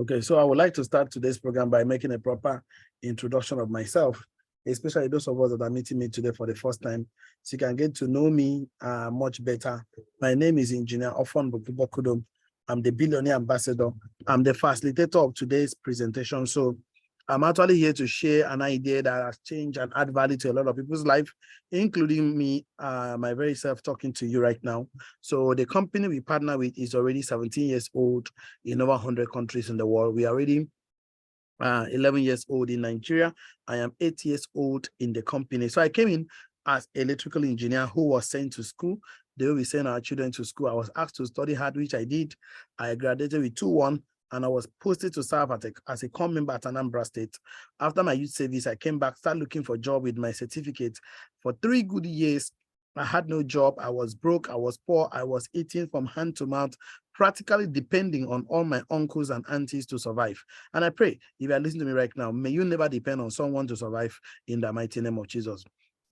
Okay, so I would like to start today's program by making a proper introduction of myself, especially those of us that are meeting me today for the first time, so you can get to know me much better. My name is Engineer Ofon Bokudum. I'm the Billionaire Ambassador. I'm the facilitator of today's presentation. So I'm actually here to share an idea that has changed and add value to a lot of people's life, including me, my very self talking to you right now. So the company we partner with is already 17 years old in over 100 countries in the world. We are already 11 years old in Nigeria. I am 8 years old in the company. So I came in as an electrical engineer who was sent to school. They will be sending our children to school. I was asked to study hard, which I did. I graduated with 2-1, and I was posted to serve as a core member at Anambra State. After my youth service, I came back, started looking for a job with my certificate. For 3 good years, I had no job. I was broke. I was poor. I was eating from hand to mouth, practically depending on all my uncles and aunties to survive. And I pray, if you are listening to me right now, may you never depend on someone to survive in the mighty name of Jesus.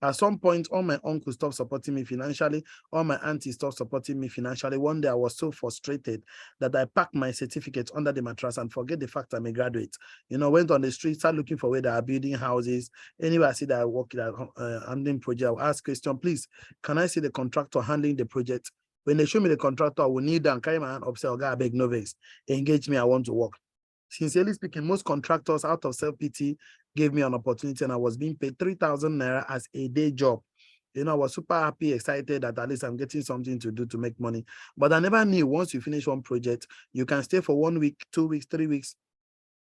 At some point, all my uncles stopped supporting me financially. All my aunties stopped supporting me financially. One day, I was so frustrated that I packed my certificate under the mattress and forget the fact I'm a graduate. Went on the street, started looking for where they are building houses. Anywhere I see that I work in a handling project, I'll ask question, please, can I see the contractor handling the project? When they show me the contractor, I will kneel down, carry my hand up, say, "Okay, I beg no vex. Engage me, I want to work." Sincerely speaking, most contractors out of self-pity gave me an opportunity, and I was being paid 3,000 naira as a day job. I was super happy, excited that at least I'm getting something to do to make money. But I never knew once you finish one project, you can stay for 1 week, 2 weeks, 3 weeks,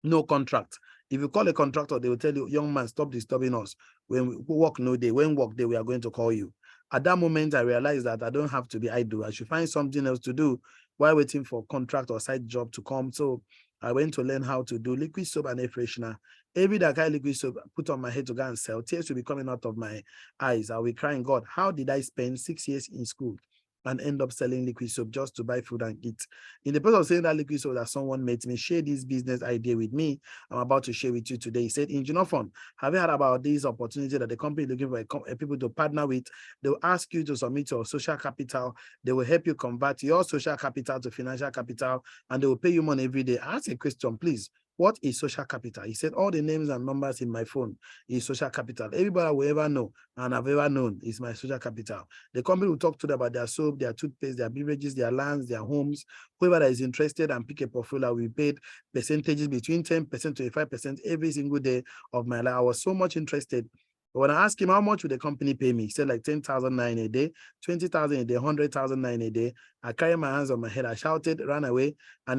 no contract. If you call a contractor, they will tell you, "Young man, stop disturbing us. When we work no day, when work day, we are going to call you." At that moment, I realized that I don't have to be idle. I should find something else to do while waiting for contract or side job to come. So I went to learn how to do liquid soap and air freshener. Every day I carry liquid soap, put on my head to go and sell. Tears will be coming out of my eyes. I'll be crying, "God, how did I spend 6 years in school and end up selling liquid soap just to buy food and eat?" In the process of saying that liquid soap, that someone made me share this business idea with me, I'm about to share with you today. He said, "Engineer Fund, have you heard about this opportunity that the company is looking for people to partner with? They will ask you to submit your social capital. They will help you convert your social capital to financial capital, and they will pay you money every day." I asked a question, please. What is social capital? He said, all the names and numbers in my phone is social capital. Everybody will ever know and I've ever known is my social capital. The company will talk to them about their soap, their toothpaste, their beverages, their lands, their homes. Whoever that is interested and pick a portfolio, we paid percentages between 10% to 25% every single day of my life. I was so much interested. But when I asked him how much would the company pay me, he said like 10,009 a day, 20,000 a day, 100,009 a day. I carried my hands on my head. I shouted, ran away. I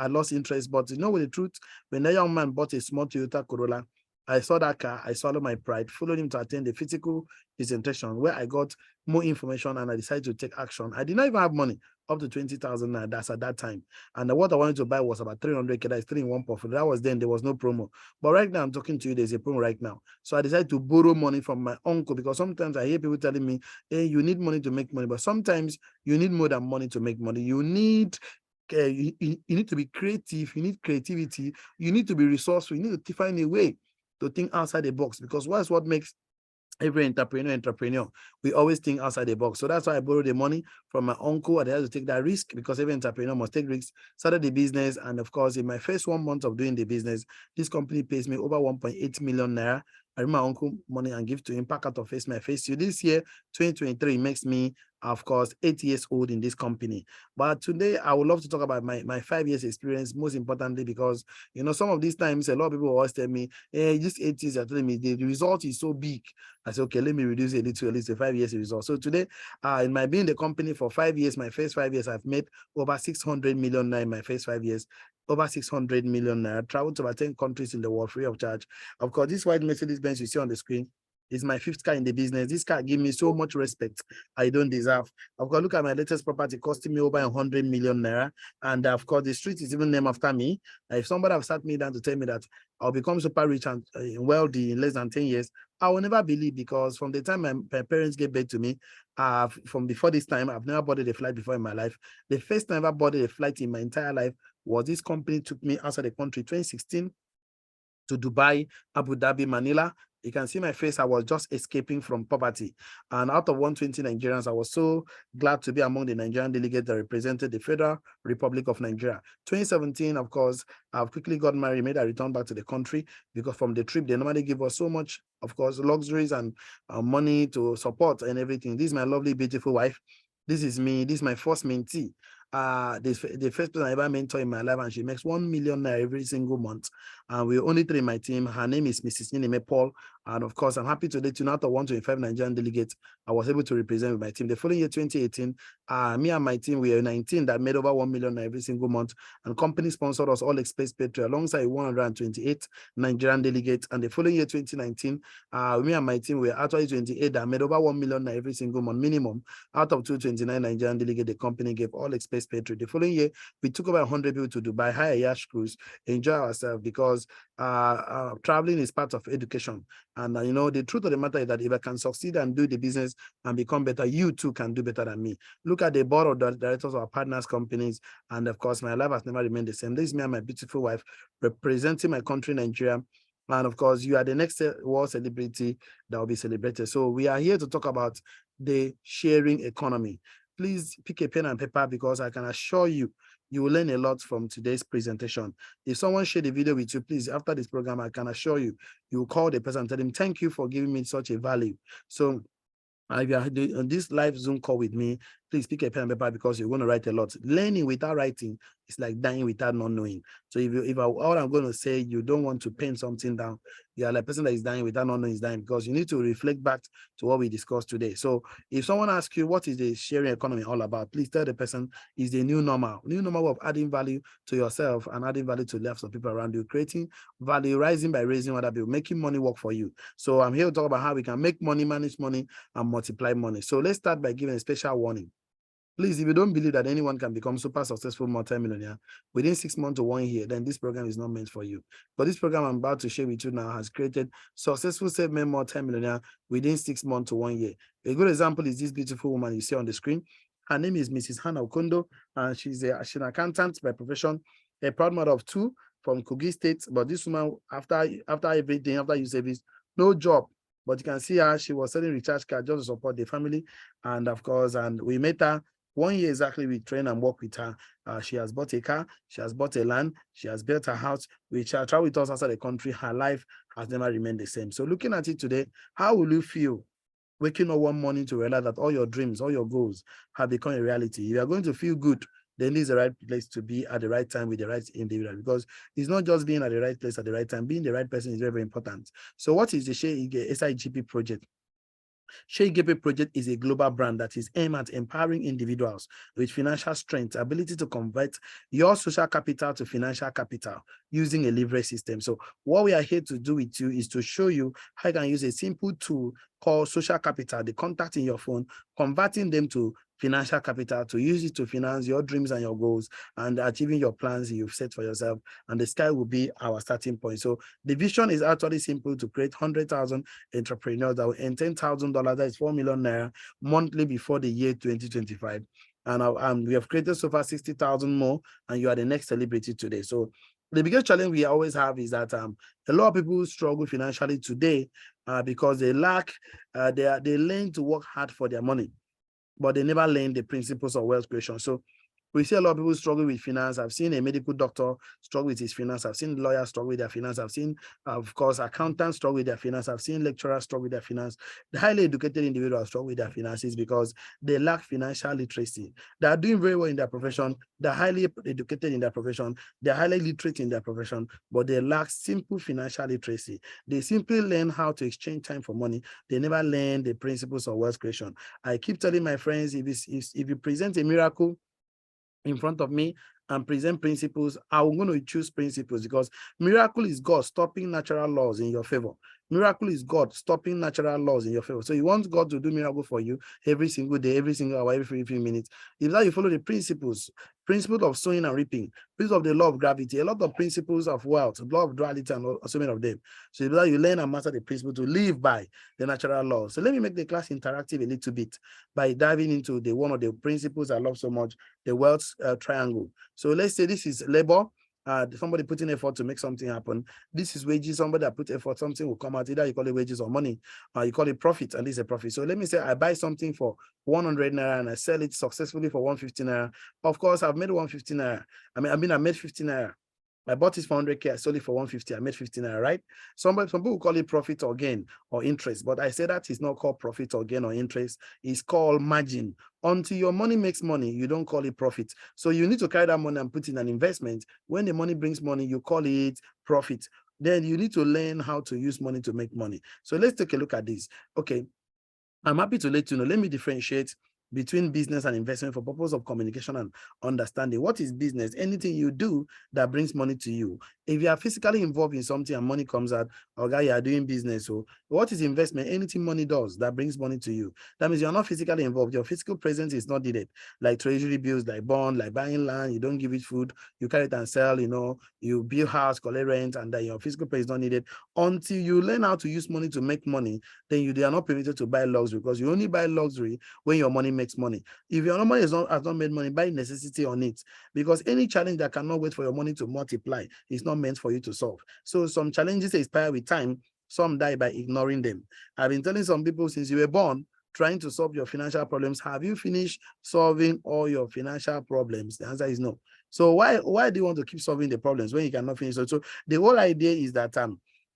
lost interest. But with the truth, when that young man bought a small Toyota Corolla, I saw that car, I swallowed my pride, followed him to attend the physical presentation where I got more information and I decided to take action. I did not even have money up to 20,000 naira. That's at that time. And what I wanted to buy was about 300K. That's 3 in 1 portfolio. That was then, there was no promo. But right now, I'm talking to you, there's a promo right now. So I decided to borrow money from my uncle because sometimes I hear people telling me, "Hey, you need money to make money." But sometimes you need more than money to make money. You need you need to be creative. You need creativity. You need to be resourceful. You need to find a way to think outside the box, because what makes every entrepreneur, we always think outside the box. So that's why I borrowed the money from my uncle. I had to take that risk because every entrepreneur must take risks. Started the business, and of course, in my first 1 month of doing the business, this company pays me over 1.8 million naira. I bring my uncle money and give to him, pack out of face my face. So this year, 2023, makes me, of course, 8 years old in this company. But today, I would love to talk about my 5 years experience, most importantly, because, some of these times, a lot of people always tell me, "Hey, just 8 years, you're telling me the result is so big." I said, okay, let me reduce it to at least a 5 years result. So today, in my being the company for 5 years, my first 5 years, I've made over 600 million naira in my first 5 years. Over 600 million naira. Traveled to about 10 countries in the world free of charge. Of course, this white Mercedes Benz you see on the screen is my 5th car in the business. This car gives me so much respect I don't deserve. Of course, look at my latest property costing me over 100 million naira. And of course, the street is even named after me. If somebody have sat me down to tell me that I'll become super rich and wealthy in less than 10 years, I will never believe, because from the time my parents gave birth to me, from before this time, I've never boarded a flight before in my life. The first time I ever boarded a flight in my entire life was this company took me outside the country, 2016, to Dubai, Abu Dhabi, Manila. You can see my face. I was just escaping from poverty. And out of 120 Nigerians, I was so glad to be among the Nigerian delegates that represented the Federal Republic of Nigeria. 2017, of course, I've quickly got married, made a return back to the country because from the trip, they normally give us so much, of course, luxuries and money to support and everything. This is my lovely, beautiful wife. This is me. This is my first mentee. The first person I ever mentor in my life, and she makes 1 million naira every single month. And we're only 3 in my team. Her name is Mrs. Ninime Paul. And of course, I'm happy today to out of 125 Nigerian delegates, I was able to represent with my team. The following year, 2018, me and my team, we were 19 that made over 1 million every single month. And company sponsored us all expense paid to alongside 128 Nigerian delegates. And the following year, 2019, me and my team were actually 28 that made over 1 million every single month minimum. Out of 229 Nigerian delegates, the company gave all expense paid to. The following year, we took over 100 people to Dubai, hire a yacht cruise, enjoy ourselves because traveling is part of education. And you know, the truth of the matter is that if I can succeed and do the business and become better, you too can do better than me. Look at the board of directors of our partners companies. And of course, my life has never remained the same. This is me and my beautiful wife representing my country, Nigeria. And of course, you are the next world celebrity that will be celebrated. So we are here to talk about the sharing economy. Please pick a pen and paper because I can assure you, you will learn a lot from today's presentation. If someone shared the video with you, please, after this program, I can assure you, you will call the person and tell them, thank you for giving me such a value. So if you are on this live Zoom call with me, please pick a pen and paper because you're going to write a lot. Learning without writing is like dying without not knowing. So all I'm going to say, you don't want to pen something down, you are like a person that is dying without not knowing is dying because you need to reflect back to what we discussed today. So if someone asks you, what is the sharing economy all about? Please tell the person is the new normal of adding value to yourself and adding value to the lives of people around you, creating value, rising by raising other people, making money work for you. So I'm here to talk about how we can make money, manage money, and multiply money. So let's start by giving a special warning. Please, if you don't believe that anyone can become super successful multimillionaire within 6 months to 1 year, then this program is not meant for you. But this program I'm about to share with you now has created successful self-made multimillionaire within 6 months to 1 year. A good example is this beautiful woman you see on the screen. Her name is Mrs. Hannah Okondo, and she's an accountant by profession, a proud mother of 2 from Kogi State. But this woman, after everything, after you service, no job. But you can see her, she was selling recharge card just to support the family. And of course, and we met her 1 year exactly, we train and work with her. She has bought a car, she has bought a land, she has built a house, which travel with us outside the country. Her life has never remained the same. So looking at it today, how will you feel waking up one morning to realize that all your dreams, all your goals have become a reality? If you are going to feel good, then this is the right place to be at the right time with the right individual, because it's not just being at the right place at the right time. Being the right person is very, very important. So what is the SIGP project? ShareGP Project is a global brand that is aimed at empowering individuals with financial strength, ability to convert your social capital to financial capital using a leverage system. So what we are here to do with you is to show you how you can use a simple tool called social capital, the contact in your phone, converting them to financial capital to use it to finance your dreams and your goals and achieving your plans you've set for yourself. And the sky will be our starting point. So the vision is actually simple: to create 100,000 entrepreneurs that will earn $10,000, that is 4 million naira monthly before the year 2025. And we have created so far 60,000 more, and you are the next celebrity today. So the biggest challenge we always have is that a lot of people struggle financially today because they lack, they learn to work hard for their money, but they never learn the principles of wealth creation. So we see a lot of people struggle with finance. I've seen a medical doctor struggle with his finance. I've seen lawyers struggle with their finance. I've seen, of course, accountants struggle with their finance. I've seen lecturers struggle with their finance. The highly educated individuals struggle with their finances because they lack financial literacy. They are doing very well in their profession. They're highly educated in their profession. They're highly literate in their profession, but they lack simple financial literacy. They simply learn how to exchange time for money. They never learn the principles of wealth creation. I keep telling my friends, if you present a miracle in front of me and present principles, I'm going to choose principles, because miracle is God stopping natural laws in your favor. Miracle is God stopping natural laws in your favor. So you want God to do miracle for you every single day, every single hour, every few minutes. If that you follow the principles of sowing and reaping, principle of the law of gravity, a lot of principles of wealth, law of duality, and so many of them. So if that you learn and master the principle to live by the natural laws. So let me make the class interactive a little bit by diving into one of the principles I love so much, the wealth triangle. So let's say this is labor, somebody putting effort to make something happen. This is wages. Somebody that put effort, something will come out. Either you call it wages or money, you call it profit, and this is a profit. So let me say I buy something for 100 naira and I sell it successfully for 150 naira. Of course, I've made 150 naira. I made 50 naira. I bought it for 100K, I sold it for 150, I made 15 naira, right? Some people call it profit or gain or interest, but I say that is not called profit or gain or interest. It's called margin. Until your money makes money, you don't call it profit. So you need to carry that money and put in an investment. When the money brings money, you call it profit. Then you need to learn how to use money to make money. So let's take a look at this. Okay, I'm happy to let you know. Let me differentiate between business and investment for purpose of communication and understanding. What is business? Anything you do that brings money to you. If you are physically involved in something and money comes out, okay, you are doing business. So what is investment? Anything money does that brings money to you. That means you're not physically involved. Your physical presence is not needed. Like treasury bills, like bond, like buying land, you don't give it food, you carry it and sell, you build house, collect rent, and then your physical presence is not needed. Until you learn how to use money to make money, then they are not permitted to buy luxury, because you only buy luxury when your money makes money. If your money has not made money, buy necessity on it, because any challenge that cannot wait for your money to multiply is not meant for you to solve. So some challenges expire with time, some die by ignoring them. I've been telling some people since you were born, trying to solve your financial problems. Have you finished solving all your financial problems? The answer is no. So why do you want to keep solving the problems when you cannot finish? So the whole idea is that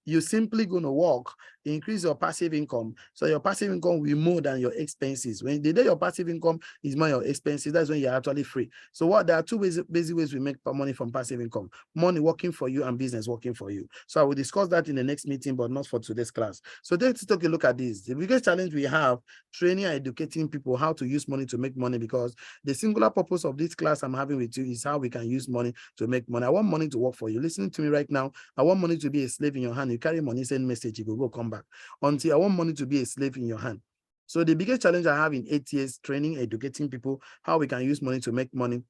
you're simply going to work, increase your passive income. So your passive income will be more than your expenses. When the day your passive income is more your expenses, that's when you're actually free. So there are two basic ways we make money from passive income: money working for you and business working for you. So I will discuss that in the next meeting, but not for today's class. So let's take a look at this. The biggest challenge we have, training and educating people how to use money to make money, because the singular purpose of this class I'm having with you is how we can use money to make money. I want money to work for you. Listening to me right now, I want money to be a slave in your hand. You carry money, send message, you go come back. Until I want money to be a slave in your hand. So the biggest challenge I have in 8 years training, educating people how we can use money to make money.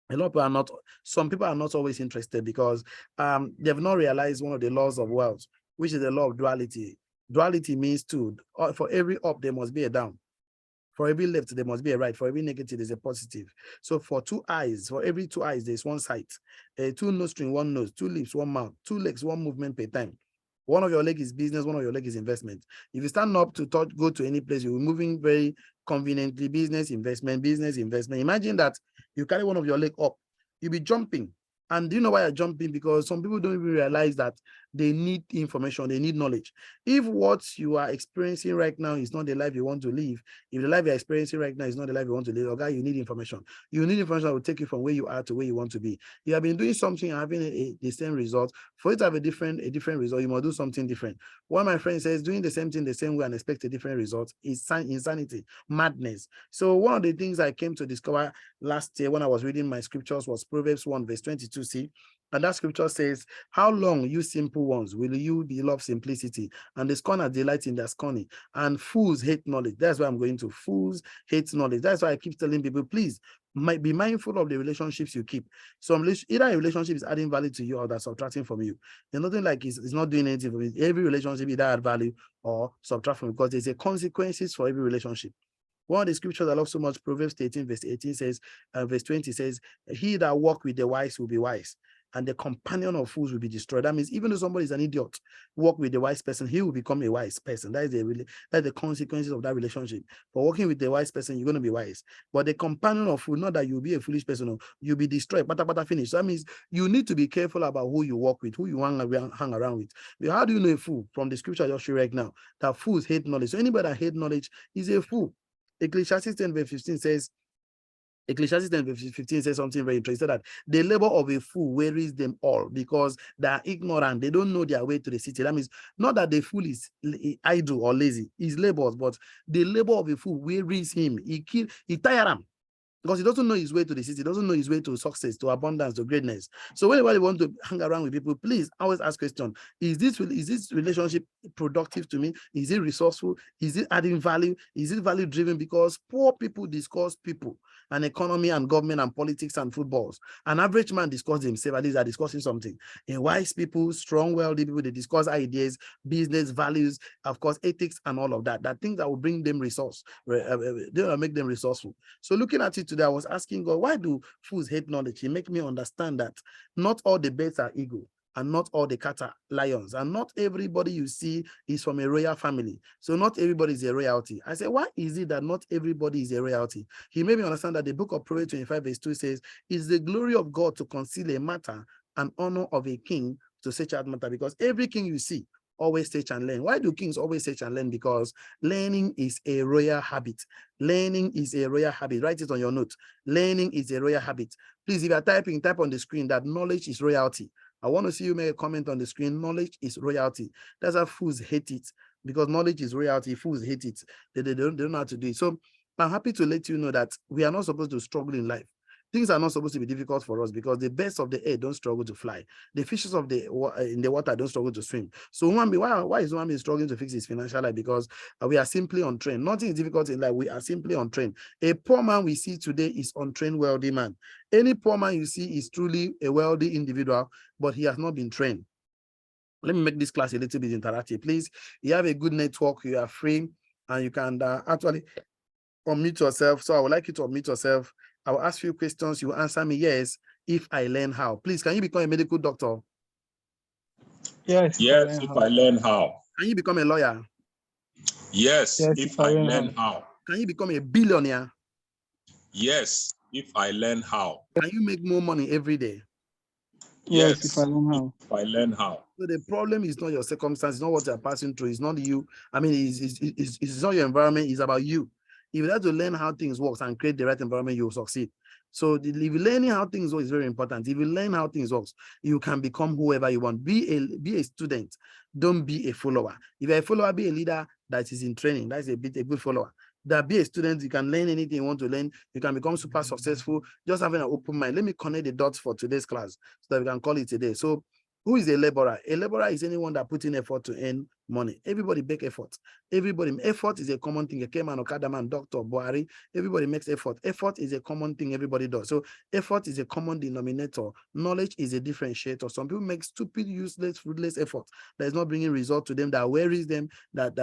Some people are not always interested, because they've not realized one of the laws of wealth, which is the law of duality. Duality means two. For every up, there must be a down. For every left, there must be a right. For every negative, there's a positive. So for every two eyes, there's one sight. Two nostrils, one nose. Two lips, one mouth. Two legs, one movement per time. One of your leg is business, one of your leg is investment. If you stand up to go to any place, you're moving very conveniently. Business, investment, business, investment. Imagine that you carry one of your leg up, you'll be jumping. And do you know why you're jumping? Because some people don't even realize that they need information, they need knowledge. If what you are experiencing right now is not the life you want to live, if the life you're experiencing right now is not the life you want to live, okay, you need information. You need information that will take you from where you are to where you want to be. You have been doing something and having the same result. For it to have a different result, you must do something different. One of my friends says doing the same thing the same way and expect a different result is insanity, madness. So one of the things I came to discover last year when I was reading my scriptures was Proverbs 1 verse 22c. And that scripture says, how long, you simple ones, will you be love simplicity? And the scorners delight in their scorning. And fools hate knowledge. That's why I'm going to. Fools hate knowledge. That's why I keep telling people, please be mindful of the relationships you keep. So either a relationship is adding value to you or that's subtracting from you. There's nothing like it's not doing anything for me. Every relationship either add value or subtract from you, because there's a consequences for every relationship. One of the scriptures I love so much, Proverbs 18, verse 18 says, verse 20 says, he that walk with the wise will be wise, and the companion of fools will be destroyed. That means even though somebody is an idiot, walk with the wise person, he will become a wise person. That's the consequences of that relationship. For working with the wise person, you're going to be wise. But the companion of fool, not that you'll be a foolish person, no, you'll be destroyed, pata finish. So that means you need to be careful about who you work with, who you hang around with. But how do you know a fool? From the scripture I just showed right now, that fools hate knowledge. So anybody that hate knowledge is a fool. Ecclesiastes 10 verse 15 says, something very interesting, that the labor of a fool wearies them all, because they are ignorant. They don't know their way to the city. That means not that the fool is idle or lazy. He labors, but the labor of a fool wearies him. He tires him, because he doesn't know his way to the city. He doesn't know his way to success, to abundance, to greatness. So whenever you want to hang around with people, please always ask question: is this relationship productive to me? Is it resourceful? Is it adding value? Is it value driven? Because poor people discuss people. and economy and government and politics and footballs. An average man discusses himself, at least they're discussing something. In wise people, strong, wealthy people, they discuss ideas, business, values, of course, ethics and all of that. That things that will bring them resource, they will make them resourceful. So looking at it today, I was asking God, why do fools hate knowledge? He make me understand that not all the birds are eagle, and not all the cats are lions, and not everybody you see is from a royal family. So not everybody is a royalty. I said, why is it that not everybody is a royalty? He made me understand that the book of Proverbs 25 verse 2 says, it's the glory of God to conceal a matter and honor of a king to search out matter, because every king you see always search and learn. Why do kings always search and learn? Because learning is a royal habit. Learning is a royal habit. Write it on your note. Learning is a royal habit. Please, if you're typing, type on the screen that knowledge is royalty. I want to see you make a comment on the screen. Knowledge is royalty. That's how fools hate it, because knowledge is royalty. Fools hate it. They don't know how to do it. So I'm happy to let you know that we are not supposed to struggle in life. Things are not supposed to be difficult for us, because the birds of the air don't struggle to fly. The fishes of the in the water don't struggle to swim. So why is one being struggling to fix his financial life? Because we are simply untrained. Nothing is difficult in life. We are simply untrained. A poor man we see today is untrained wealthy man. Any poor man you see is truly a wealthy individual, but he has not been trained. Let me make this class a little bit interactive. Please, you have a good network, you are free, and you can actually unmute yourself. So I would like you to unmute yourself. I will ask you questions. You answer me yes if I learn how. Please, can you become a medical doctor? Yes. Yes, if I learn how. Can you become a lawyer? Yes, if I learn how. Can you become a billionaire? Yes, if I learn how. Can you make more money every day? Yes, if I learn how. So the problem is not your circumstance, it's not what you're passing through, it's not you. I mean, it's not your environment, it's about you. If you have to learn how things work and create the right environment, you will succeed. So if you're learning how things work is very important. If you learn how things work, you can become whoever you want. Be a student, don't be a follower. If you're a follower, be a leader that is in training. That's a good follower. That be a student, you can learn anything you want to learn. You can become super successful, just having an open mind. Let me connect the dots for today's class so that we can call it today. So who is a laborer? A laborer is anyone that puts in effort to earn money. Everybody make effort. Effort is a common thing. A Keman, Okadaman, Doctor, Boari, everybody makes effort. Effort is a common thing everybody does. So effort is a common denominator. Knowledge is a differentiator. Some people make stupid, useless, fruitless effort that is not bringing result to them, that wearies them, that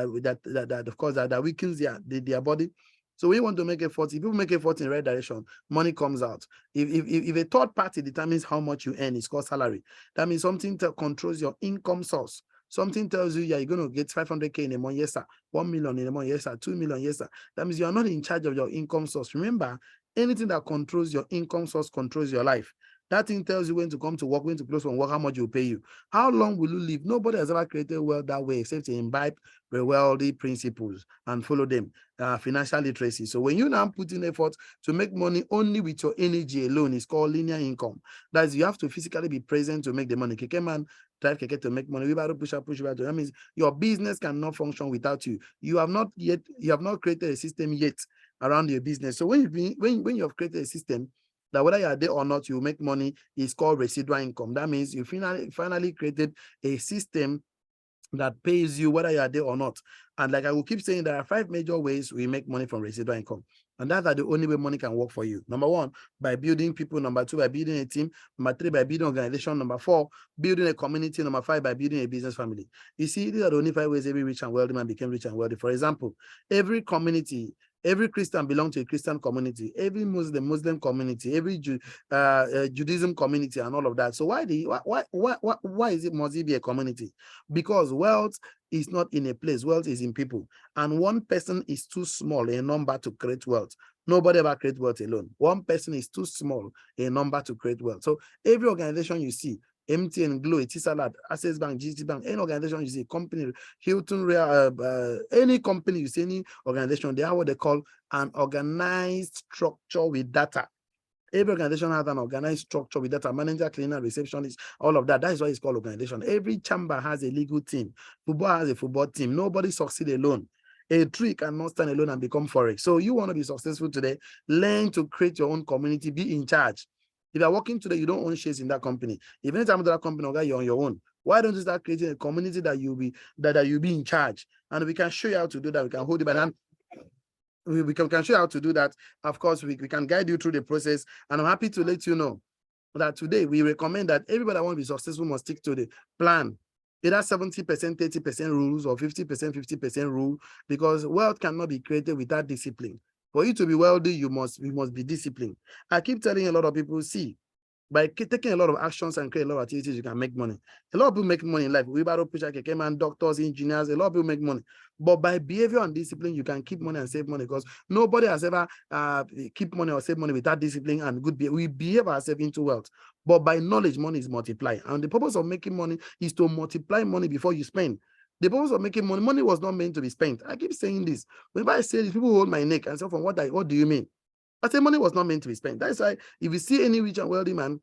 of course that weakens their body. So we want to make efforts. If people make efforts in the right direction, money comes out. If a third party determines how much you earn, it's called salary. That means something that controls your income source. Something tells you, yeah, you're going to get 500K in a month, yes, sir. 1 million in a month, yes, sir. 2 million, yes, sir. That means you are not in charge of your income source. Remember, anything that controls your income source controls your life. That thing tells you when to come to work, when to close from work, how much you pay you. How long will you live? Nobody has ever created wealth that way except to imbibe the wealthy principles and follow them. Financial literacy. So when you now put in effort to make money only with your energy alone, it's called linear income. That is, you have to physically be present to make the money. Keke man drive keke to make money. Push. That means your business cannot function without you. You have not created a system yet around your business. So when you have created a system that whether you are there or not, you make money, is called residual income. That means you finally created a system that pays you whether you are there or not. And like I will keep saying, there are 5 major ways we make money from residual income. And that's the only way money can work for you. Number 1, by building people. Number 2, by building a team. Number 3, by building an organization. Number 4, building a community. Number 5, by building a business family. You see, these are the only 5 ways every rich and wealthy man became rich and wealthy. For example, every community, every Christian belongs to a Christian community, every Muslim community, every Judaism community, and all of that. So why is it must it be a community? Because wealth is not in a place, wealth is in people. And one person is too small a number to create wealth. Nobody ever creates wealth alone. One person is too small a number to create wealth. So every organization you see, MTN, Glo, Etisalat, Access Bank, GT Bank, any organization you see, company, Hilton, any company you see, any organization, they have what they call an organized structure with data. Every organization has an organized structure with data, manager, cleaner, receptionist, all of that. That is why it's called organization. Every chamber has a legal team. Football has a football team. Nobody succeeds alone. A tree cannot stand alone and become forest. So you want to be successful today, learn to create your own community, be in charge. If you're working today, you don't own shares in that company. If any time that company, okay, you're on your own. Why don't you start creating a community that you'll be in charge? And we can show you how to do that. We can hold you by the hand we can show you how to do that. Of course, we can guide you through the process. And I'm happy to let you know that today we recommend that everybody that wants to be successful must stick to the plan. Either 70%, 30% rules or 50%, 50% rule, because wealth cannot be created without discipline. For you to be wealthy, you must be disciplined. I keep telling a lot of people, see, by taking a lot of actions and create a lot of activities, you can make money. A lot of people make money in life. Wheelbarrow pusher, keke man, doctors, engineers, a lot of people make money. But by behavior and discipline, you can keep money and save money, because nobody has ever keep money or save money without discipline and good behavior. We behave ourselves into wealth. But by knowledge, money is multiplied. And the purpose of making money is to multiply money before you spend. The purpose of making money was not meant to be spent. I keep saying this. Whenever I say this, people hold my neck and say, "From what do you mean?" I say money was not meant to be spent. That's why if you see any rich and wealthy man,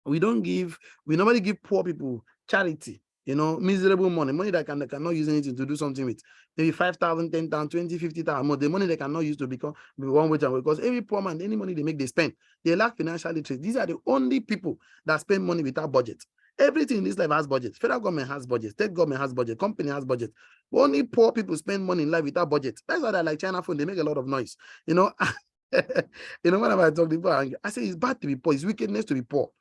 we normally give poor people charity, miserable money that cannot use anything to do something with. Maybe 5,000, 10,000, 20, 50,000 more. The money they cannot use to become one way, because every poor man, any money they make, they spend. They lack financial literacy. These are the only people that spend money without budget. Everything in this life has budget. Federal government has budget. State government has budget. Company has budget. Only poor people spend money in life without budget. That's why I like China phone. They make a lot of noise. Whenever I talk to people, I say it's bad to be poor. It's wickedness to be poor.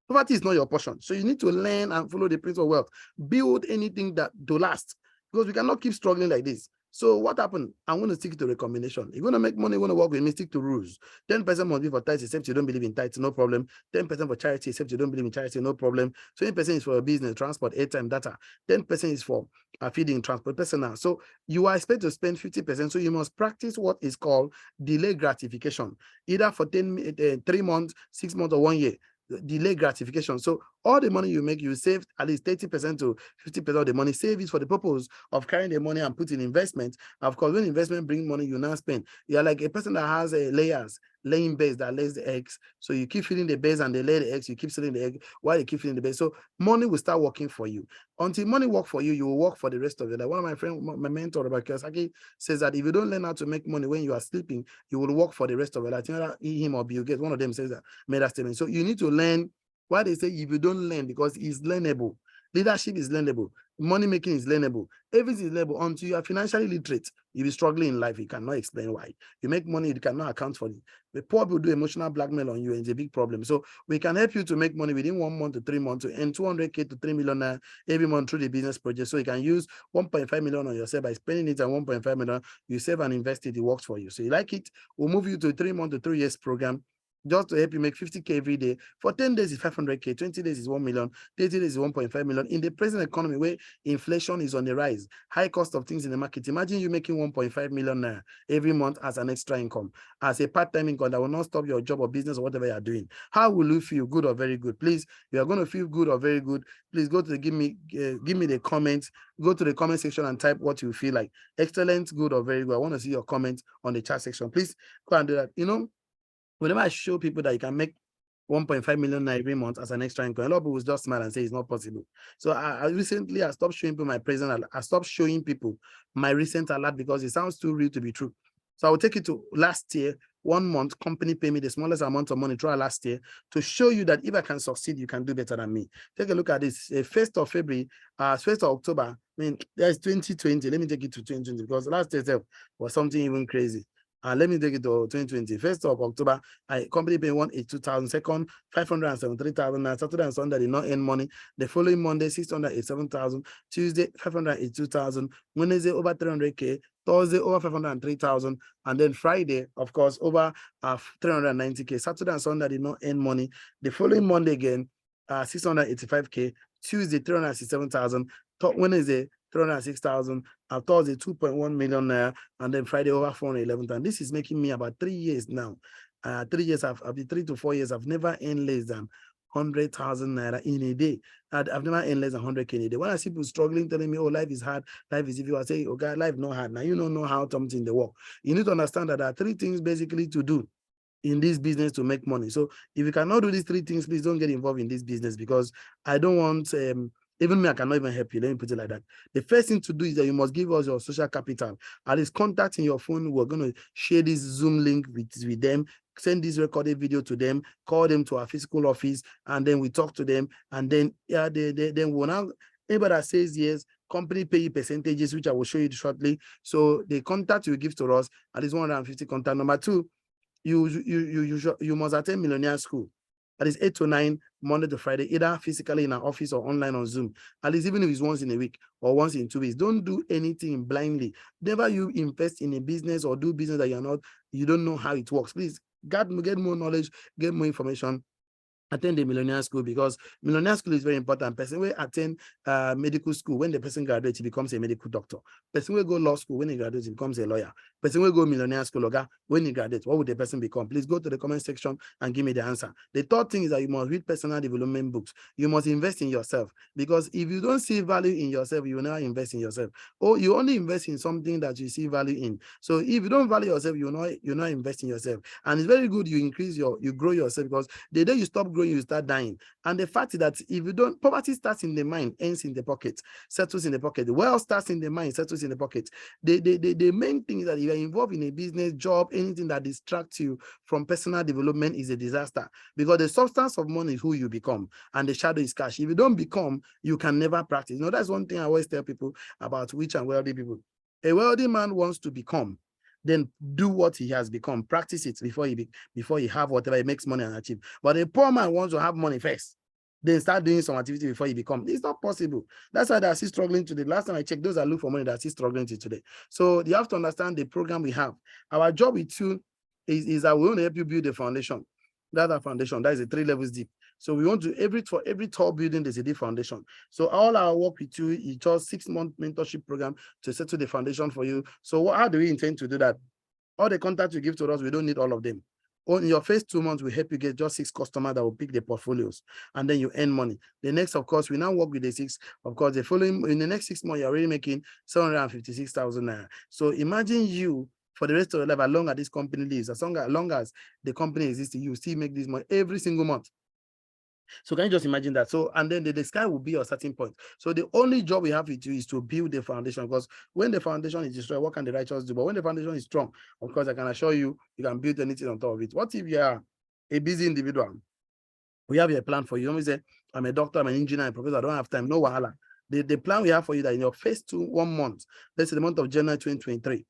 Poverty is not your portion. So you need to learn and follow the principle of wealth. Build anything that to last, because we cannot keep struggling like this. So what happened? I'm going to stick to recommendation. You're going to make money, you want to work with me, stick to rules. 10% must be for tithes, except you don't believe in tithes, no problem. 10% for charity, except you don't believe in charity, no problem. 20% is for business, transport, airtime, data. 10% is for feeding, transport, personal. So you are expected to spend 50%. So you must practice what is called delayed gratification, either for 3 months, 6 months, or 1 year. Delay gratification. So all the money you make, you save at least 30% to 50% of the money. Save it for the purpose of carrying the money and put in investment. Of course, when investment bring money, you now spend. You're like a person that has laying base that lays the eggs. So you keep feeding the base and they lay the eggs. You keep selling the egg while you keep feeding the base. So money will start working for you. Until money work for you, you will work for the rest of your life. One of my friends, my mentor, Robert Kiyosaki, says that if you don't learn how to make money when you are sleeping, you will work for the rest of your life. Him or Bill Gates, one of them says that, made that statement. So you need to learn. Why they say if you don't learn, because it's learnable. Leadership is learnable. Money making is learnable. Everything is learnable. Until you are financially literate, you'll be struggling in life. You cannot explain why. You make money, you cannot account for it. The poor people do emotional blackmail on you, and it's a big problem. So we can help you to make money within 1 month to 3 months, to earn 200K to 3 million every month through the business project. So you can use 1.5 million on yourself by spending it at 1.5 million. You save and invest it, it works for you. So you like it, we'll move you to a 3 month to 3 years program, just to help you make 50K every day. For 10 days is 500K, 20 days is 1 million, 30 days is 1.5 million. In the present economy where inflation is on the rise, high cost of things in the market, imagine you making 1.5 million every month as an extra income, as a part-time income that will not stop your job or business or whatever you are doing. How will you feel? Good or very good? Please, you are going to feel good or very good. Please go to the give me the comments. Go to the comment section and type what you feel like. Excellent, good, or very good. I want to see your comments on the chat section. Please go and do that. Whenever I show people that you can make 1.5 million every month as an extra income, a lot of people will just smile and say it's not possible. So I recently stopped showing people my present alert. I stopped showing people my recent alert because it sounds too real to be true. So I will take you to last year. 1 month, company pay me the smallest amount of money throughout last year to show you that if I can succeed, you can do better than me. Take a look at this. 1st of February, 1st of October. I mean, there's 2020. Let me take it to 2020 because last year was something even crazy. Let me take it to 2020. 1st of October, company pay 182,000. Second, 573,000. Saturday and Sunday did not earn money. The following Monday, 687,000. Tuesday, 582,000. Wednesday, over 300K. Thursday, over 503,000. And then Friday, of course, over 390K. Saturday and Sunday did not earn money. The following Monday again, 685K. Tuesday, 367,000. Wednesday, 306,000, and Thursday 2.1 million naira, and then Friday over 411,000. This is making me about 3 years now. 3 years, I've been 3 to 4 years, I've never earned less than 100,000 naira in a day. I've never earned less than 100K in a day. When I see people struggling, telling me, oh, life is hard, life is easy, I say, oh God, life not hard. Now you don't know how something they work. You need to understand that there are 3 things basically to do in this business to make money. So if you cannot do these 3 things, please don't get involved in this business, because I don't want even me, I cannot even help you. Let me put it like that. The first thing to do is that you must give us your social capital. At least contact in your phone. We're going to share this Zoom link with them, send this recorded video to them, call them to our physical office, and then we talk to them. And then then we'll now, anybody that says yes, company pay you percentages, which I will show you shortly. So the contact you give to us, at least 150 contact. Number two, you must attend Millionaire School. That is 8 to 9, Monday to Friday, either physically in our office or online on Zoom. At least even if it's once in a week or once in 2 weeks. Don't do anything blindly. Never you invest in a business or do business that you don't know how it works. Please get more knowledge, get more information. Attend the Millionaire School, because Millionaire School is very important. Person will attend medical school. When the person graduates, he becomes a medical doctor. Person will go law school. When he graduates, he becomes a lawyer. Person will go Millionaire School. Okay? When he graduates, what would the person become? Please go to the comment section and give me the answer. The third thing is that you must read personal development books. You must invest in yourself, because if you don't see value in yourself, you will never invest in yourself. Or you only invest in something that you see value in. So if you don't value yourself, you're not investing in yourself. And it's very good you grow yourself, because the day you stop growing, you start dying. And the fact is that if you don't, poverty starts in the mind, ends in the pocket, settles in the pocket. Wealth starts in the mind, settles in the pocket. The main thing is that if you're involved in a business, job, anything that distracts you from personal development is a disaster, because the substance of money is who you become, and the shadow is cash. If you don't become, you can never practice. You know, that's one thing I always tell people about rich and wealthy people. A wealthy man wants to become, then do what he has become, practice it before he have whatever he makes money and achieve. But a poor man wants to have money first, then start doing some activity before he become. It's not possible. That's why they're still struggling today. Last time I checked, those that look for money, they're still struggling today. So you have to understand the program we have. Our job with you is that we want to help you build a foundation. That's our foundation. That is a 3 levels deep. So we want to, for every tall building, there's a deep foundation. So all our work with you is just 6-month mentorship program to settle the foundation for you. So how do we intend to do that? All the contacts you give to us, we don't need all of them. In your first 2 months, we help you get just 6 customers that will pick the portfolios, and then you earn money. The next, of course, we now work with the 6. Of course, in the next 6 months, you're already making 756,000 naira. So imagine you, for the rest of your life, as long as this company lives, as long as the company exists, you still make this money every single month. So can you just imagine that? So, and then the sky will be your starting point. So the only job we have to do is to build the foundation, because when the foundation is destroyed, what can the righteous do? But when the foundation is strong, of course, I can assure you, you can build anything on top of it. What if you are a busy individual? We have a plan for you. Don't say, I'm a doctor, I'm an engineer, a professor, I don't have time. No wahala. The plan we have for you that in your first 1 month, let's say the month of January 2023,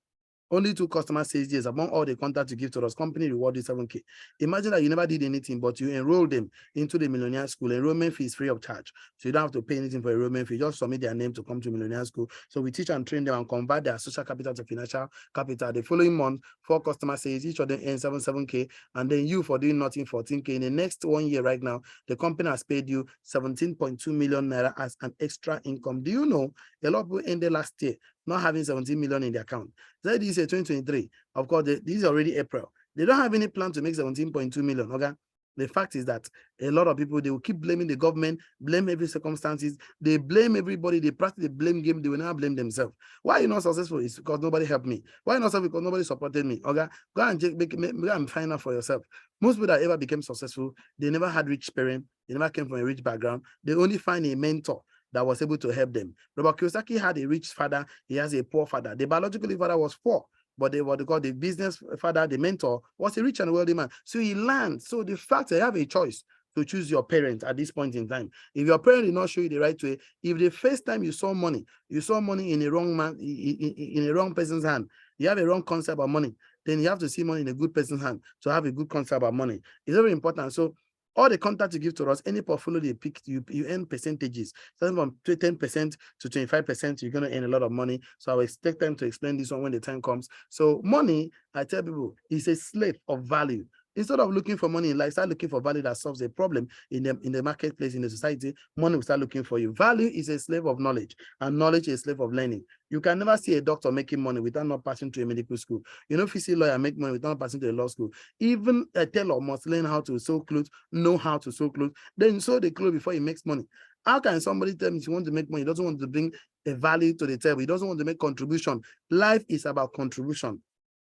only 2 customers says yes. Among all the contacts you give to us, company reward you 7K. Imagine that you never did anything, but you enroll them into the Millionaire School. Enrollment fee is free of charge. So you don't have to pay anything for enrollment fee. Just submit their name to come to Millionaire School. So we teach and train them and convert their social capital to financial capital. The following month, 4 customers says each of them earns 7K. And then you, for doing nothing, 14K. In the next 1 year right now, the company has paid you 17.2 million naira as an extra income. Do you know a lot of people ended last year not having 17 million in their account? So this is 2023. Of course, this is already April. They don't have any plan to make 17.2 million. Okay. The fact is that a lot of people, they will keep blaming the government, blame every circumstances. They blame everybody. They practice the blame game. They will never blame themselves. Why are you not successful? It's because nobody helped me. Why not successful? Because nobody supported me. Okay. Go and find out for yourself. Most people that ever became successful, they never had rich parents. They never came from a rich background. They only find a mentor that was able to help them. Robert Kiyosaki had a rich father. He has a poor father. The biological father was poor, but what they call the business father, the mentor, was a rich and wealthy man. So he learned. So the fact that you have a choice to choose your parent at this point in time. If your parent did not show you the right way, if the first time you saw money in a wrong man, in a wrong person's hand, you have a wrong concept about money, then you have to see money in a good person's hand to have a good concept about money. It's very important. So all the contacts you give to us, any portfolio they pick, you earn percentages. Starting from 10% to 25%, you're going to earn a lot of money. So I will take time to explain this one when the time comes. So money, I tell people, is a slave of value. Instead of looking for money in life, start looking for value that solves a problem in the marketplace, in the society. Money will start looking for you. Value is a slave of knowledge, and knowledge is a slave of learning. You can never see a doctor making money without not passing through a medical school. You know, if you see a lawyer make money without passing to a law school. Even a tailor must learn how to sew clothes, know how to sew clothes, then sew the clothes before he makes money. How can somebody tell me he wants to make money? He doesn't want to bring a value to the table. He doesn't want to make contribution. Life is about contribution.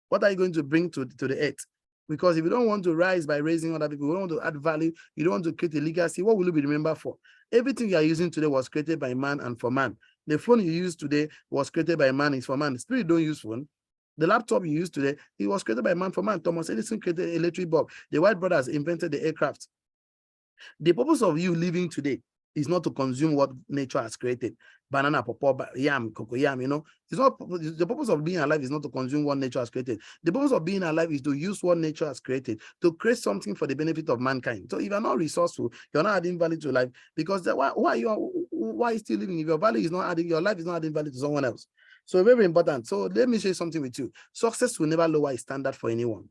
What are you going to bring to the earth? Because if you don't want to rise by raising other people, you don't want to add value, you don't want to create a legacy, what will you be remembered for? Everything you are using today was created by man and for man. The phone you use today was created by man, is for man. Spirit don't use phone. The laptop you use today, it was created by man for man. Thomas Edison created an electric bulb. The White brothers invented the aircraft. The purpose of you living today is not to consume what nature has created. Banana, pawpaw, yam, cocoyam, you know. It's not the purpose of being alive is not to consume what nature has created. The purpose of being alive is to use what nature has created to create something for the benefit of mankind. So if you're not resourceful, you're not adding value to life, because why are you still living if your value is not adding, your life is not adding value to someone else? So very important. So let me share something with you. Success will never lower a standard for anyone.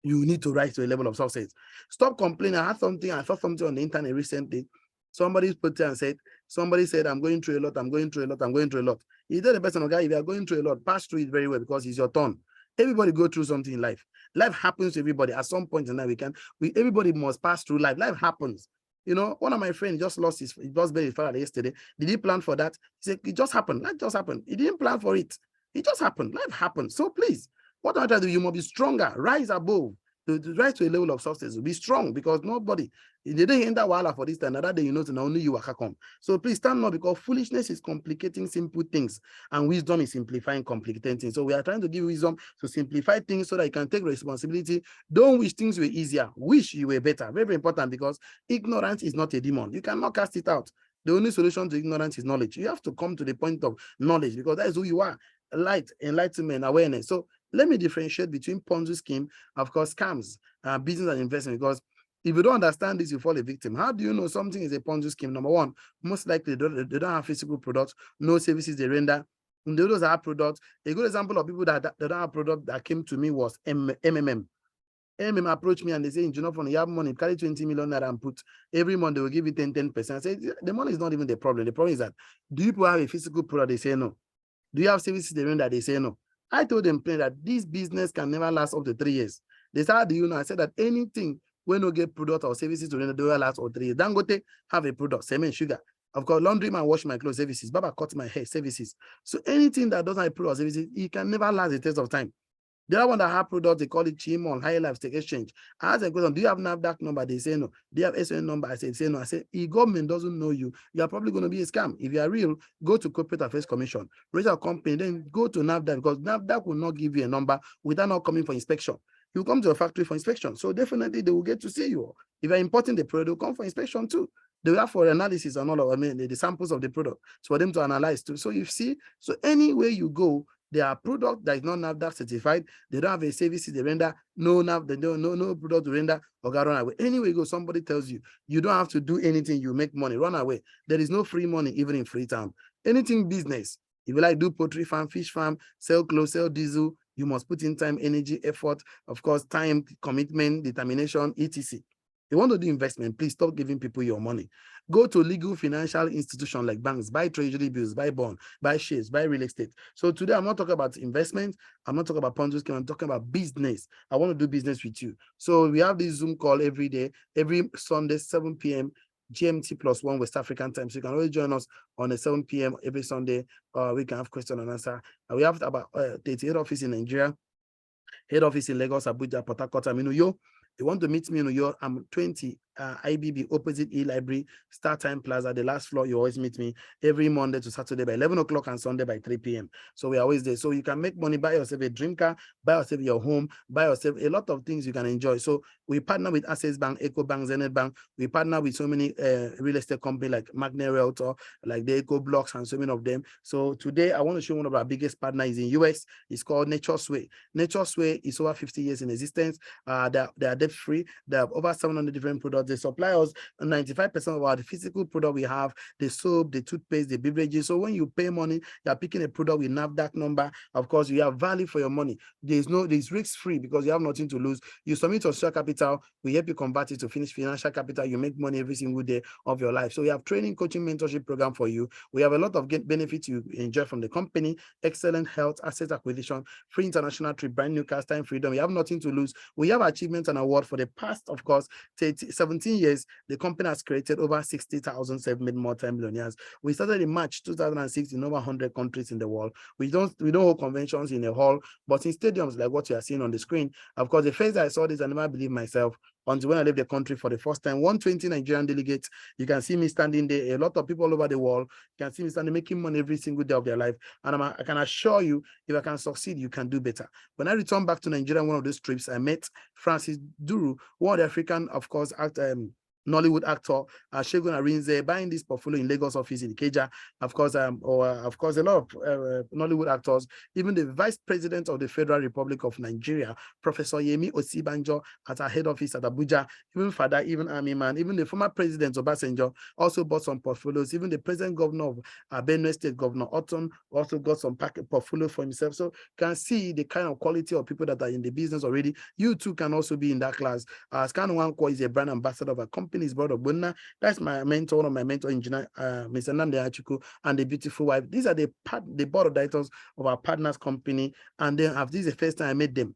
You need to rise to a level of success. Stop complaining. I saw something on the internet recently. Somebody put it and said, somebody said, I'm going through a lot, I'm going through a lot, I'm going through a lot. You tell the person, okay, if you are going through a lot, pass through it very well, because it's your turn. Everybody go through something in life. Life happens to everybody. At some point in time, everybody must pass through life. Life happens. You know, one of my friends just lost his father yesterday. Did he plan for that? He said, it just happened. Life just happened. He didn't plan for it. It just happened. Life happened. So please, what I try to do, you must be stronger, rise above. To rise to a level of success, be strong, because nobody, they didn't enter wahala for this time. Another day, you know, to only you will come. So please stand up, because foolishness is complicating simple things, and wisdom is simplifying complicated things. So we are trying to give wisdom to simplify things so that you can take responsibility. Don't wish things were easier. Wish you were better. Very, very important, because ignorance is not a demon. You cannot cast it out. The only solution to ignorance is knowledge. You have to come to the point of knowledge, because that is who you are. Light, enlightenment, awareness. So let me differentiate between Ponzi scheme, of course, scams, business and investment, because if you don't understand this, you fall a victim. How do you know something is a Ponzi scheme? Number one, most likely they don't have physical products, no services they render. And those are products. A good example of people that don't have product that came to me was MMM. MMM approached me and they say, you know, you have money, carry 20 million naira and put every month, they will give you 10%. I say, the money is not even the problem. The problem is that, do you have a physical product? They say no. Do you have services they render? They say no. I told them plain that this business can never last up to 3 years. They said, how do you know? I said that anything when you get product or services to render, they will last up to 3 years. Dangote have a product, cement, sugar. I've got laundry man, wash my clothes services. Baba cut my hair services. So anything that doesn't have product services, it can never last the test of time. The other one that have products, they call it Chimon, High Life Stock Exchange. I asked a question, do you have NAFDAC number? They say no. Do you have SN number? I say no. I said, if government doesn't know you, you are probably going to be a scam. If you are real, go to Corporate Affairs Commission, register a company, then go to NAFDAC, because NAFDAC will not give you a number without not coming for inspection. You come to a factory for inspection. So definitely they will get to see you. If you're importing the product, they'll come for inspection too. They will have for analysis and all of, the samples of the product. So for them to analyze too. So you see, so anywhere you go, there are products that is not NAFDAC certified. They don't have a services they render. No product to render, or run away. Anyway, you go, somebody tells you, you don't have to do anything. You make money, run away. There is no free money, even in free time. Anything business. If you like do poultry farm, fish farm, sell clothes, sell diesel, you must put in time, energy, effort, of course, time, commitment, determination, etc. If you want to do investment, please stop giving people your money. Go to legal financial institutions like banks, buy treasury bills, buy bond, buy shares, buy real estate. So today I'm not talking about investment. I'm not talking about Ponzi scheme. I'm talking about business. I want to do business with you. So we have this Zoom call every day, every Sunday, 7 p.m. GMT +1 West African time. So you can always join us on a 7 p.m. every Sunday. We can have question and answer. We have about 38 office in Nigeria, head office in Lagos, Abuja, Port Harcourt, Uyo. You want to meet me in Uyo? I'm 20 IBB opposite E-Library, Star Time Plaza, the last floor. You always meet me every Monday to Saturday by 11 o'clock and Sunday by 3 p.m. So we're always there. So you can make money, buy yourself a dream car, buy yourself your home, buy yourself a lot of things you can enjoy. So we partner with Access Bank, Eco Bank, Zenith Bank. We partner with so many real estate companies like Magna Realtor, like the Eco Blocks, and so many of them. So today I want to show one of our biggest partners in US. It's called Nature's Way. Nature's Way is over 50 years in existence. They are debt-free. They have over 700 different products. They supply us 95% of our physical product we have, the soap, the toothpaste, the beverages. So when you pay money, you're picking a product with NAFDAC number. Of course, you have value for your money. There's risk-free because you have nothing to lose. You submit your share capital, we help you convert it to finish financial capital. You make money every single day of your life. So we have training, coaching, mentorship program for you. We have a lot of benefits you enjoy from the company, excellent health, asset acquisition, free international trip, brand new cars, time freedom. You have nothing to lose. We have achievements and award for the past, of course, 17 years. The company has created over 60,000 self-made multi-millionaires. We started in March 2006 in over 100 countries in the world. We don't hold conventions in a hall, but in stadiums like what you are seeing on the screen. Of course, the first I saw this, I never believed myself until when I left the country for the first time. 120 Nigerian delegates. You can see me standing there. A lot of people all over the world. You can see me standing, making money every single day of their life. And I can assure you, if I can succeed, you can do better. When I returned back to Nigeria, one of those trips, I met Francis Duru, one of the African, of course, Nollywood actor Segun Arinze buying this portfolio in Lagos office in Ikeja. Of course, a lot of Nollywood actors, even the Vice President of the Federal Republic of Nigeria, Professor Yemi Osibanjo at our head office at Abuja, even Father, even Army Man, even the former President Obasanjo also bought some portfolios. Even the President Governor of Benue State, Governor Otton, also got some portfolio for himself. So can see the kind of quality of people that are in the business already. You too can also be in that class. Scan Wanko is a brand ambassador of a company, his brother Bunna. That's my mentor, one of my mentor engineer, Mr. Nande Achuku, and the beautiful wife. These are the board of directors of our partners company. And then this is the first time I met them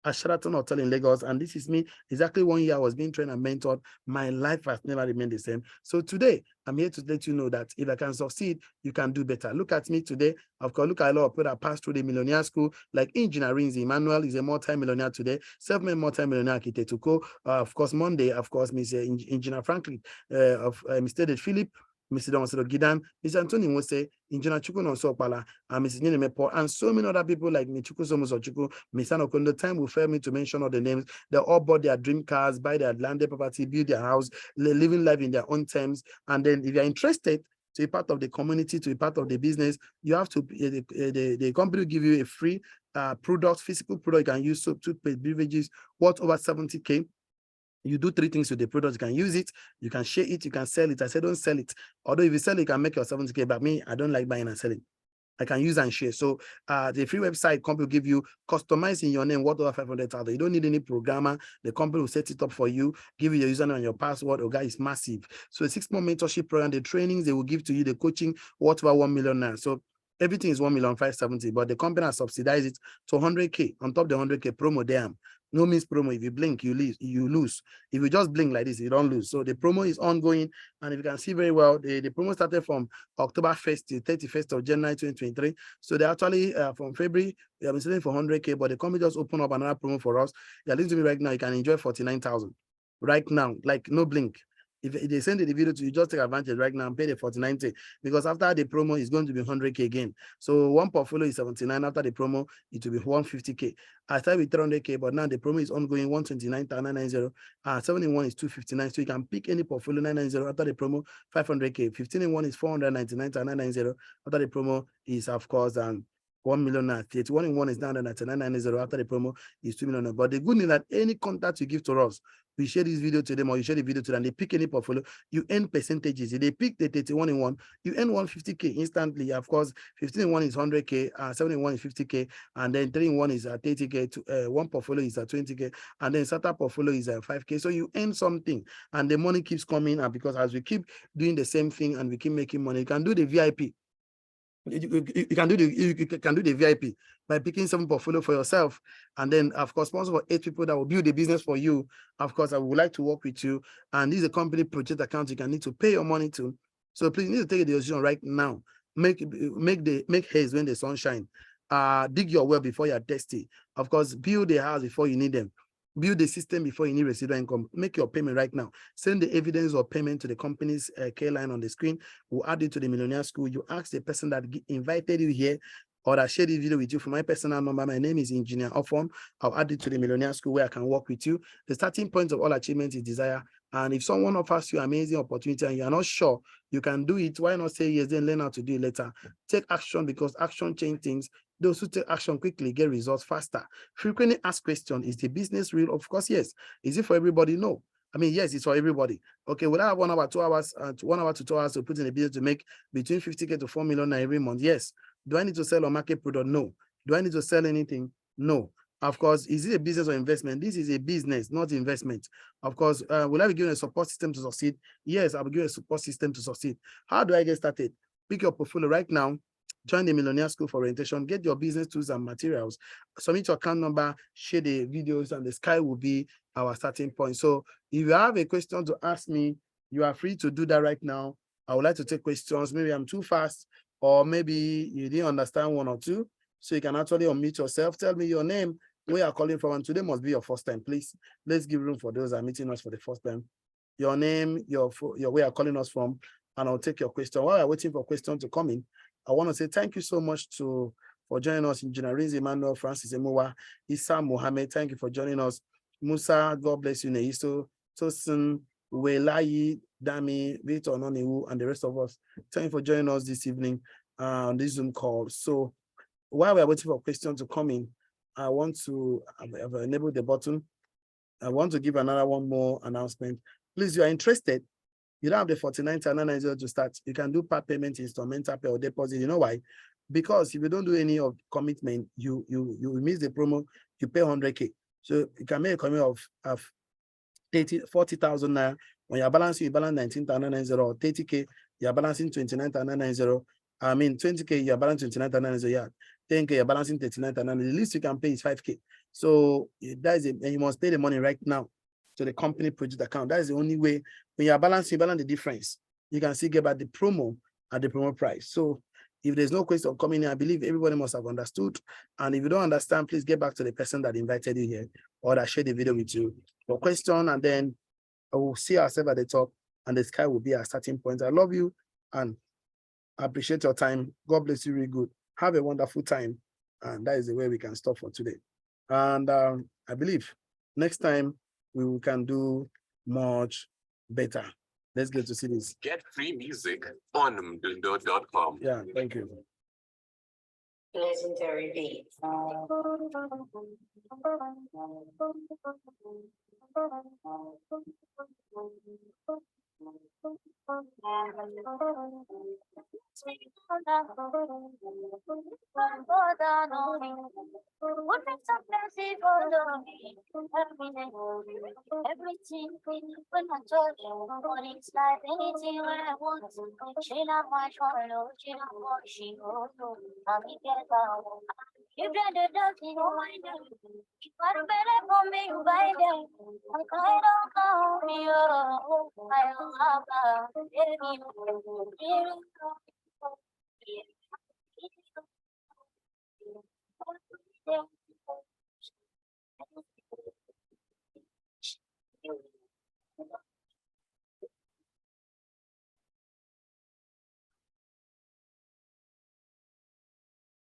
at Sheraton Hotel in Lagos, and this is me. Exactly 1 year I was being trained and mentored. My life has never remained the same. So today, I'm here to let you know that if I can succeed, you can do better. Look at me today. Of course, look at a lot of people that passed through the millionaire school, like engineering. Emmanuel is a multi-millionaire today, self-made multi-millionaire architect. Of course, Monday, of course, Mr. Engineer Franklin, Mr. Philip, Mr. Don Gidan, Mr. Anthony Wose, Engineer Chuku Nonsopala, and Mrs. Ninemepo, and so many other people like Michuku Somusochuku, Mr. Okondo. Time will fail me to mention all the names. They all bought their dream cars, buy their landed property, build their house, living life in their own terms. And then if you're interested to be part of the community, to be part of the business, you have to, the company will give you a free product, physical product you can use, soap, toothpaste, beverages, worth over 70K. You do 3 things with the product. You can use it, you can share it, you can sell it. I said, don't sell it. Although if you sell it, you can make your 70K. But me, I don't like buying and selling. I can use and share. So the free website company will give you customizing your name, whatever 500,000. You don't need any programmer. The company will set it up for you, give you your username and your password. Guy is massive. So a 6-month mentorship program, the trainings they will give to you, the coaching, whatever 1 million now. So everything is 1,570,000, but the company has subsidized it to 100K on top of the 100K promo. Damn. No means promo. If you blink, you lose. If you just blink like this, you don't lose. So the promo is ongoing. And if you can see very well, the promo started from October 1st to 31st of January 2023. So they actually, from February, we have been selling for 100K, but the company just opened up another promo for us. You're listening to me right now, you can enjoy 49,000 right now, like no blink. If they send the video to you, just take advantage right now and pay the 49K, because after the promo is going to be 100K again. So one portfolio is 79. After the promo, it will be 150K. I started with 300K, but now the promo is ongoing, 129,990. 71 is 259. So you can pick any portfolio 990 after the promo, 500K. 15 in 1 is 499,990. After the promo is, of course, 1 million. 31 in 1 is 999,990. After the promo is 2 million. But the good news that any contact you give to us, we share this video to them, or you share the video to them, they pick any portfolio, you earn percentages. If they pick the 31 in 1, you earn 150K instantly. Of course, 15 in 1 is 100K, 7 in 1 is 50K, and then 3 in 1 is 30K, one portfolio is 20K, and then startup portfolio is 5K. So you earn something, and the money keeps coming. And because as we keep doing the same thing and we keep making money, you can do the VIP. You can do the VIP by picking some portfolio for yourself, and then of course sponsor for 8 people that will build the business for you. Of course, I would like to work with you, and this is a company project account you can need to pay your money to. So please, you need to take a decision right now. Make haste when the sun shines. Dig your well before you're thirsty. Of course, build a house before you need them. Build the system before you need residual income. Make your payment right now. Send the evidence of payment to the company's K line on the screen. We'll add it to the Millionaire School. You ask the person that invited you here or that shared this video with you for my personal number. My name is Engineer Ofon. I'll add it to the Millionaire School where I can work with you. The starting point of all achievements is desire. And if someone offers you an amazing opportunity and you're not sure you can do it, why not say yes, then learn how to do it later. Take action, because action changes things. Those who take action quickly get results faster. Frequently asked question, is the business real? Of course, yes. Is it for everybody? No. I mean, yes, it's for everybody. Okay, will I have 1 hour, 2 hours, 1 hour to 2 hours to put in a business to make between 50K to 4 million every month? Yes. Do I need to sell or market product? No. Do I need to sell anything? No. Of course, is it a business or investment? This is a business, not investment. Of course, will I be given a support system to succeed? Yes, I'll be given a support system to succeed. How do I get started? Pick your portfolio right now. Join the Millionaire School for orientation. Get your business tools and materials. Submit your account number, share the videos, and the sky will be our starting point. So if you have a question to ask me, you are free to do that right now. I would like to take questions. Maybe I'm too fast, or maybe you didn't understand 1 or 2. So you can actually unmute yourself. Tell me your name, where you're calling from, and today must be your first time. Please, let's give room for those that are meeting us for the first time. Your name, your where you're calling us from, and I'll take your question. While we're waiting for questions to come in, I want to say thank you so much for joining us. Engineer Emmanuel, Francis Emuwa, Issa Mohammed, thank you for joining us. Musa, God bless you. Neisto, Tosin, Welayi, Dami, Victor, Noniwu, and the rest of us. Thank you for joining us this evening on this Zoom call. So while we are waiting for questions to come in, I want to have enabled the button. I want to give another one more announcement. Please, you are interested, you don't have the 49,990 to start. You can do part payment, instrumental pay, or deposit. You know why? Because if you don't do any of commitment, you miss the promo, you pay 100K. So you can make a commitment of 40,000 naira. When you're balancing, you balance 19,990, or 30K, you're balancing 29,990. I mean, 20K, you're balancing 29,990. Yeah. 10K, you're balancing 39,990. The least you can pay is 5K. So that is it, and you must pay the money right now to the company project account. That is the only way. When you're balancing, you balance the difference. You can still get back the promo at the promo price. So if there's no question of coming in, I believe everybody must have understood. And if you don't understand, please get back to the person that invited you here or that shared the video with you. For question, and then I will see ourselves at the top, and the sky will be our starting point. I love you and I appreciate your time. God bless you really good. Have a wonderful time. And that is the way we can stop for today. And I believe next time we can do much better. Let's get to see this. Get free music on mdundo.com. Yeah, thank you. Legendary beat. What makes up fancy for everything when I touch what it's like anything when I want she not much more low, she not what she goes to. Let me get down. You blend the dirty, no wonder. You got a better for me, you buy them. I'm kind of calm, I love her.